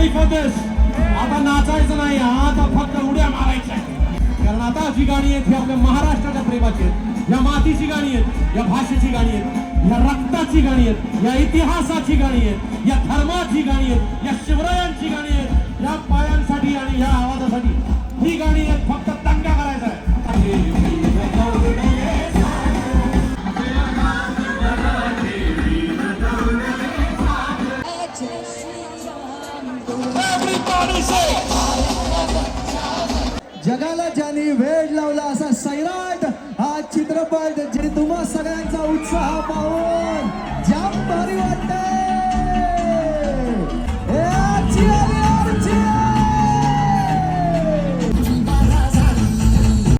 ready for this. आता नाचायचं नाही, आता फक्त उड्या मारायच्या. कारण आता जी गाणी आहेत ही आपल्या महाराष्ट्राच्या प्रेमाची आहेत, या मातीची गाणी आहेत, या भाषेची गाणी आहेत, या रक्ताची गाणी आहेत, या इतिहासाची गाणी आहेत, या धर्माची गाणी आहेत, या शिवरायांची गाणी आहेत, या पायांसाठी आणि या आवाजासाठी ही गाणी आहेत. फक्त दंगा करायचा आहे. जगाला ज्यांनी वेळ लावला असा सैराट हा चित्रपट जे तुम्हा सगळ्यांचा उत्साह पाहून